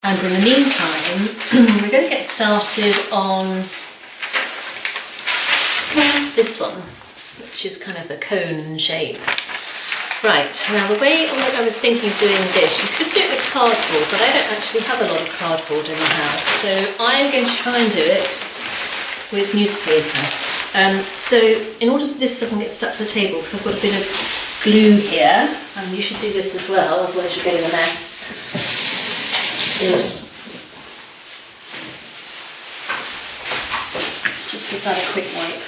And in the meantime, we're going to get started on this one, which is kind of a cone shape. Right, now the way I was thinking of doing this, you could do it with cardboard, but I don't actually have a lot of cardboard in the house, so I'm going to try and do it with newspaper. So in order that this doesn't get stuck to the table, because I've got a bit of glue here, and you should do this as well, otherwise you're getting a mess, is just give that a quick wipe.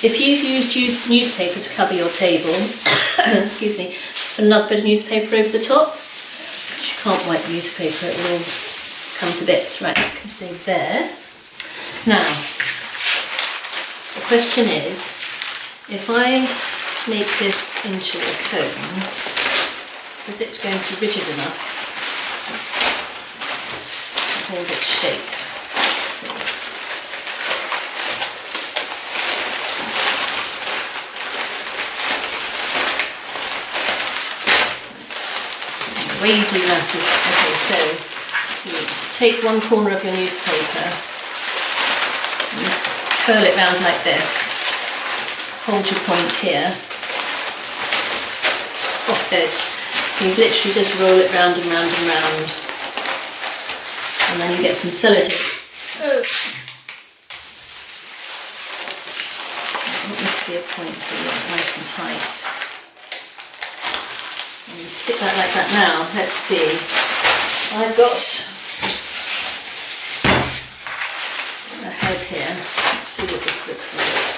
If you've used newspaper to cover your table, excuse me, just put another bit of newspaper over the top, because you can't wipe newspaper, it will all come to bits. Right, it can stay there. Now, the question is, if I make this into a cone, is it going to be rigid enough to hold its shape? Let's see. The way you do that is, okay, so you take one corner of your newspaper, and curl it round like this, hold your point here, top edge, you literally just roll it round and round and round, and then you get some sellotape. Oh. I want this to be a point so you get it nice and tight. And you stick that like that now. Let's see. I've got a head here. Let's see what this looks like.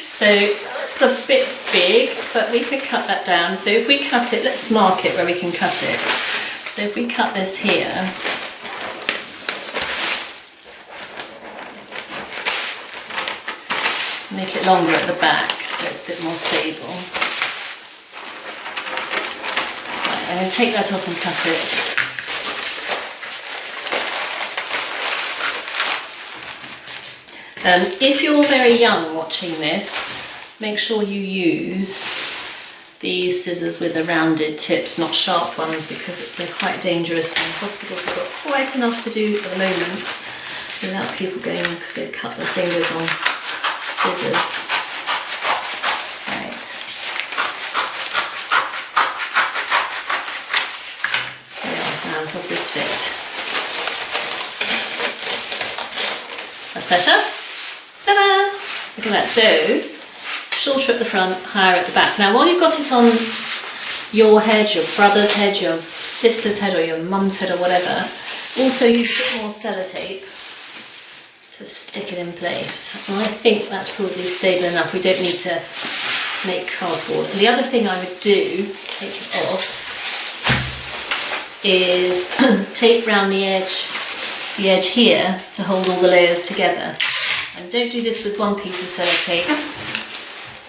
So it's a bit big, but we could cut that down. So if we cut it, let's mark it where we can cut it. So if we cut this here, make it longer at the back so it's a bit more stable. Right, I'm going to take that off and cut it. If you're very young watching this, make sure you use these scissors with the rounded tips, not sharp ones, because they're quite dangerous, and hospitals have got quite enough to do at the moment without people going because they cut their fingers on scissors. Right. There we are. Now, does this fit? That's better. Ta-da! Look at that. So, shorter at the front, higher at the back. Now, while you've got it on your head, your brother's head, your sister's head, or your mum's head, or whatever, also use a bit more sellotape to stick it in place. And I think that's probably stable enough. We don't need to make cardboard. And the other thing I would do, take it off, is tape round the edge here to hold all the layers together. And don't do this with one piece of sellotape.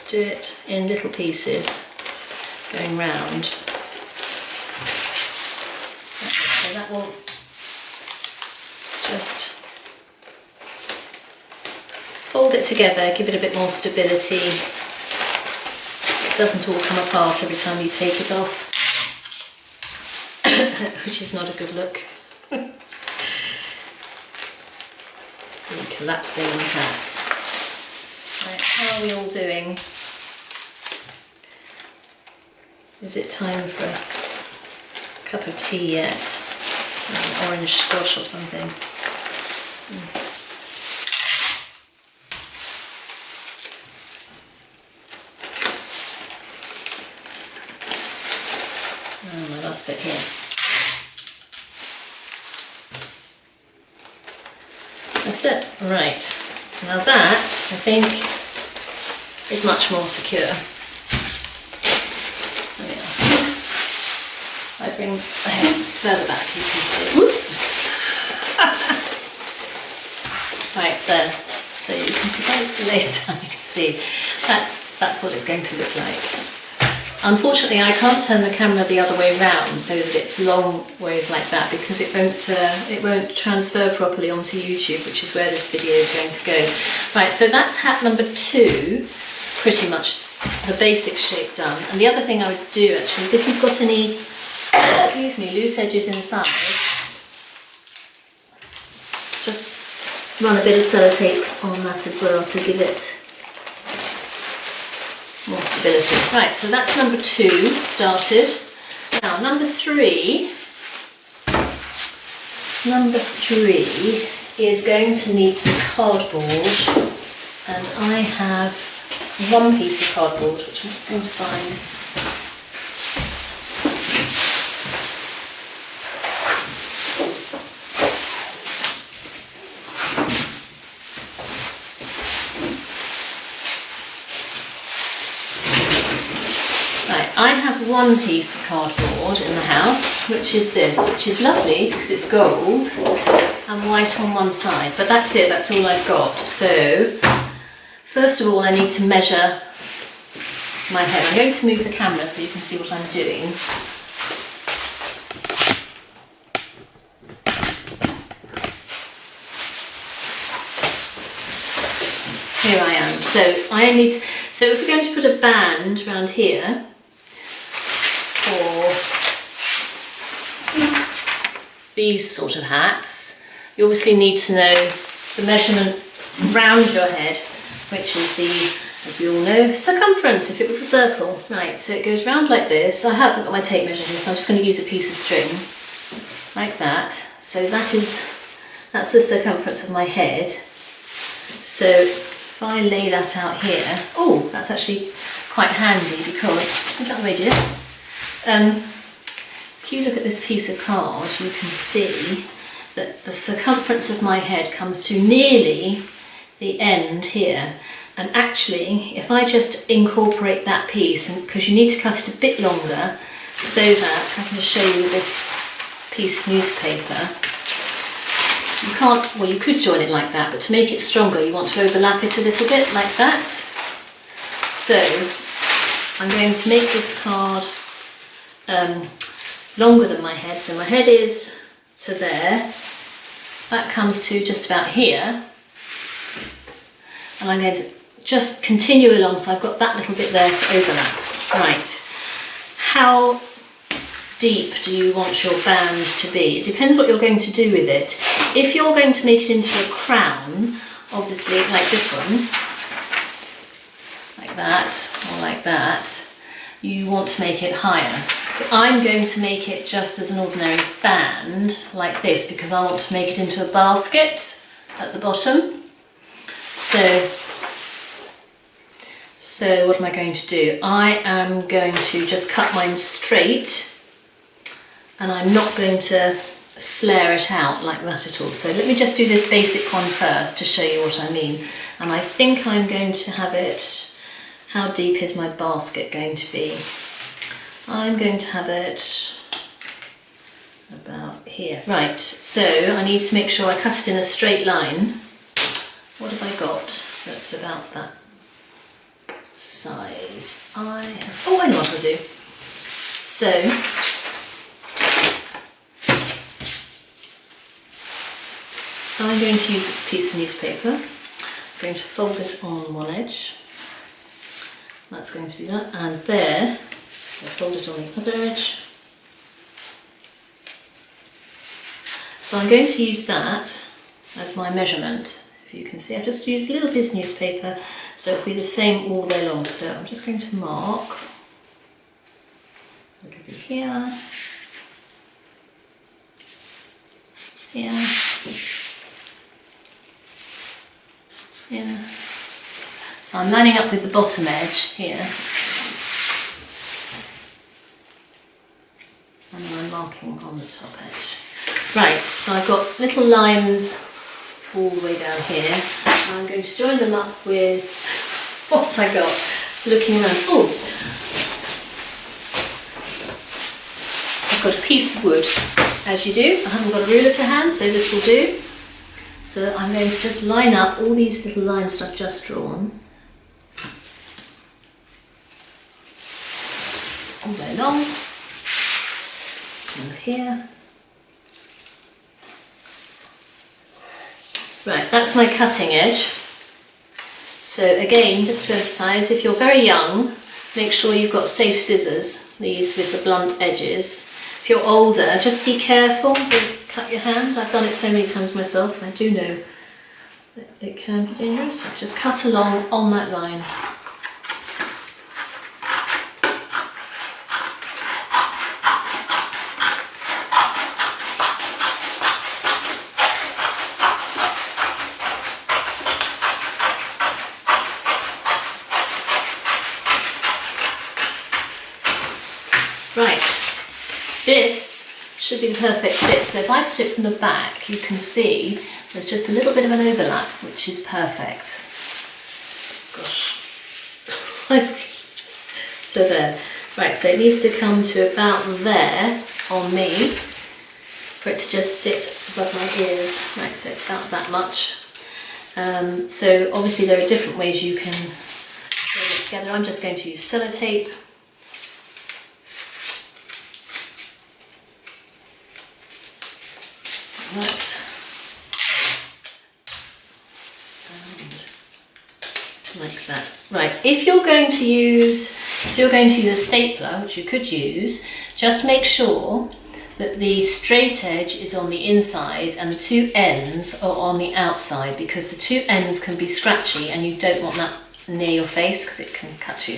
Do it in little pieces, going round. So that will just fold it together, give it a bit more stability. It doesn't all come apart every time you take it off, which is not a good look. Really collapsing perhaps. Right, how are we all doing? Is it time for a cup of tea yet? An orange squash or something? Oh, my last bit here. That's it. Right. Now that, I think, is much more secure. There we are. I bring the head further back, you can see. Right there. So you can see, if I lay it down, you can see that's what it's going to look like. Unfortunately, I can't turn the camera the other way round so that it's long ways like that, because it won't transfer properly onto YouTube, which is where this video is going to go. Right, so that's hat number 2. pretty much the basic shape done. And the other thing I would do actually is if you've got any, excuse me, loose edges inside, just run a bit of sellotape on that as well to give it more stability. Right, so that's number 2 started. Now number 3 is going to need some cardboard, and I have one piece of cardboard which I'm just going to find. I have one piece of cardboard in the house, which is this, which is lovely because it's gold and white on one side, but that's it, that's all I've got. So, first of all I need to measure my head. I'm going to move the camera so you can see what I'm doing. Here I am. So if we're going to put a band around here, for these sort of hats, you obviously need to know the measurement round your head, which is the, as we all know, circumference if it was a circle. Right, so it goes round like this. I haven't got my tape measure here, so I'm just going to use a piece of string like that. So that's the circumference of my head. So if I lay that out here, oh, that's actually quite handy because, put that away, dear. If you look at this piece of card, you can see that the circumference of my head comes to nearly the end here. And actually, if I just incorporate that piece, and because you need to cut it a bit longer, so that I can show you this piece of newspaper. You can't, well, you could join it like that, but to make it stronger, you want to overlap it a little bit like that. So I'm going to make this card longer than my head. So my head is to there. That comes to just about here. And I'm going to just continue along, so I've got that little bit there to overlap. Right. How deep do you want your band to be? It depends what you're going to do with it. If you're going to make it into a crown, obviously like this one, like that, or like that, you want to make it higher. But I'm going to make it just as an ordinary band, like this, because I want to make it into a basket at the bottom. So what am I going to do? I am going to just cut mine straight, and I'm not going to flare it out like that at all. So let me just do this basic one first to show you what I mean. And I think I'm going to have it, how deep is my basket going to be? I'm going to have it about here. Right, so I need to make sure I cut it in a straight line. What have I got that's about that size? I know what I'll do. So I'm going to use this piece of newspaper. I'm going to fold it on one edge. That's going to be that, and there, I'll fold it on the other edge. So I'm going to use that as my measurement. If you can see, I've just used a little piece of newspaper, so it'll be the same all day long. So I'm just going to mark a little bit here, here, here. So I'm lining up with the bottom edge here, and then I'm marking on the top edge. Right, so I've got little lines all the way down here, and I'm going to join them up with, what have I got? Looking around, oh, I've got a piece of wood, as you do. I haven't got a ruler to hand, so this will do. So I'm going to just line up all these little lines that I've just drawn all the way along, and here. Right, that's my cutting edge. So again, just to emphasise, if you're very young, make sure you've got safe scissors, these with the blunt edges. If you're older, just be careful, don't cut your hand. I've done it so many times myself, I do know that it can be dangerous. Just cut along on that line. Right, this should be the perfect fit. So if I put it from the back, you can see there's just a little bit of an overlap, which is perfect. Gosh. So there. Right, so it needs to come to about there on me for it to just sit above my ears. Right, so it's about that much. So obviously there are different ways you can put it together. I'm just going to use sellotape. Right, and like that. Right, if you're going to use a stapler, which you could use, just make sure that the straight edge is on the inside and the two ends are on the outside, because the two ends can be scratchy and you don't want that near your face because it can cut you.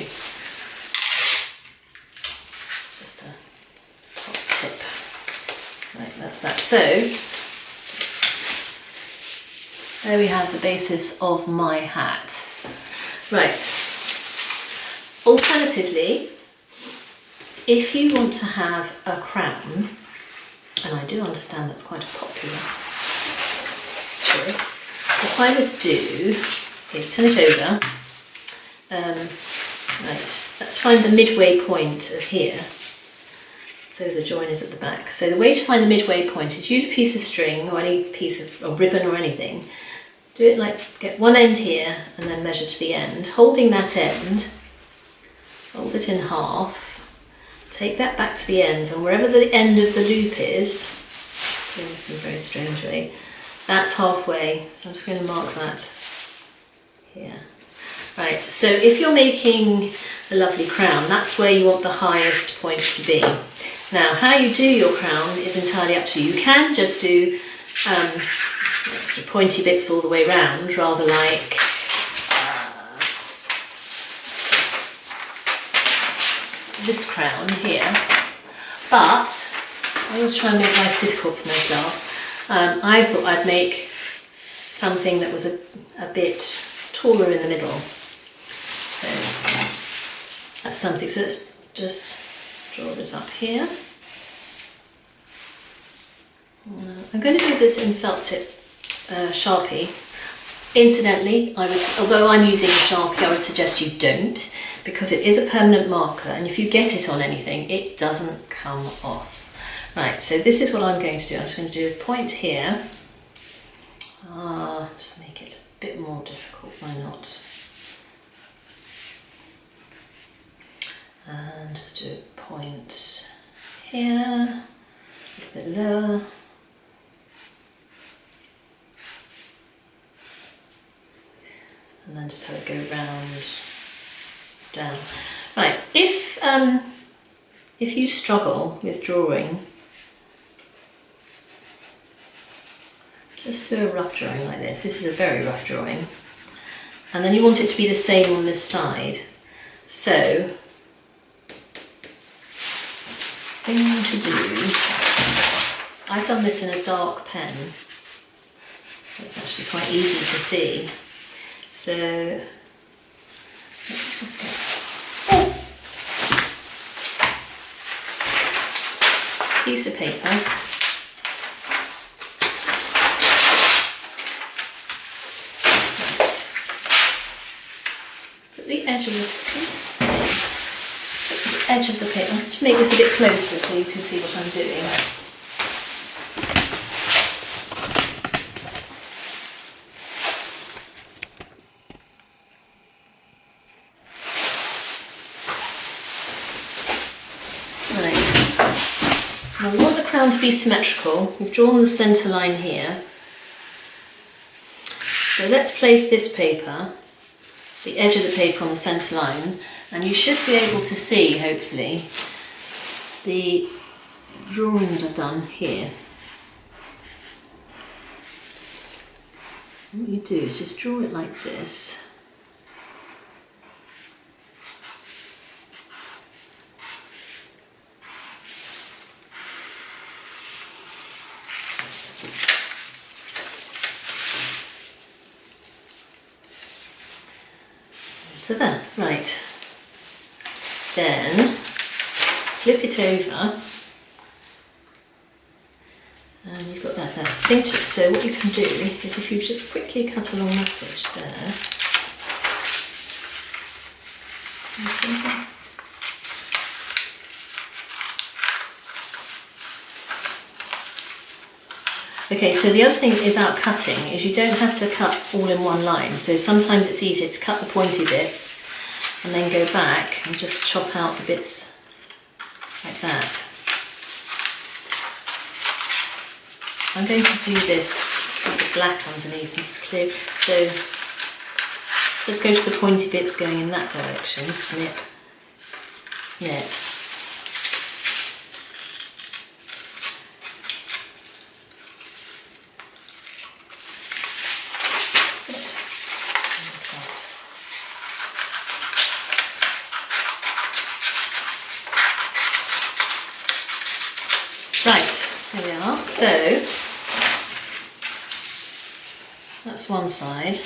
Just a top tip. Right, that's that. So there we have the basis of my hat. Right. Alternatively, if you want to have a crown, and I do understand that's quite a popular choice, what I would do is turn it over. Right, let's find the midway point of here. So the join is at the back. So the way to find the midway point is use a piece of string or any piece of or ribbon or anything. Do it like, get one end here and then measure to the end. Holding that end, fold it in half, take that back to the end, and wherever the end of the loop is, doing this in a very strange way, that's halfway. So I'm just going to mark that here. Right, so if you're making a lovely crown, that's where you want the highest point to be. Now, how you do your crown is entirely up to you. You can just do sort of pointy bits all the way round, rather like this crown here, but I always try and make life difficult for myself. I thought I'd make something that was a bit taller in the middle. So that's something. So let's just draw this up here. I'm going to do this in felt tip Sharpie. Incidentally, although I'm using a Sharpie, I would suggest you don't, because it is a permanent marker, and if you get it on anything, it doesn't come off. Right, so this is what I'm going to do. I'm just going to do a point here. Just make it a bit more difficult, why not? And just do a point here, a little bit lower. And then just have it go round, down. Right, if you struggle with drawing, just do a rough drawing like this. This is a very rough drawing. And then you want it to be the same on this side. So, what I'm going to do, I've done this in a dark pen, so it's actually quite easy to see. So, let me just get a piece of paper. Put the edge of the paper, just make this a bit closer so you can see what I'm doing. I want the crown to be symmetrical. We've drawn the centre line here. So let's place this paper the edge of the paper on the centre line, and you should be able to see, hopefully, the drawing that I've done here. What you do is just draw it like this. So there, right. Then flip it over, and you've got that. That's the thing. So what you can do is if you just quickly cut along that edge there. Okay, so the other thing about cutting is you don't have to cut all in one line. So sometimes it's easier to cut the pointy bits and then go back and just chop out the bits like that. I'm going to do this with the black underneath, it's clear. So just go to the pointy bits going in that direction, snip, snip. Right, there we are. So that's one side.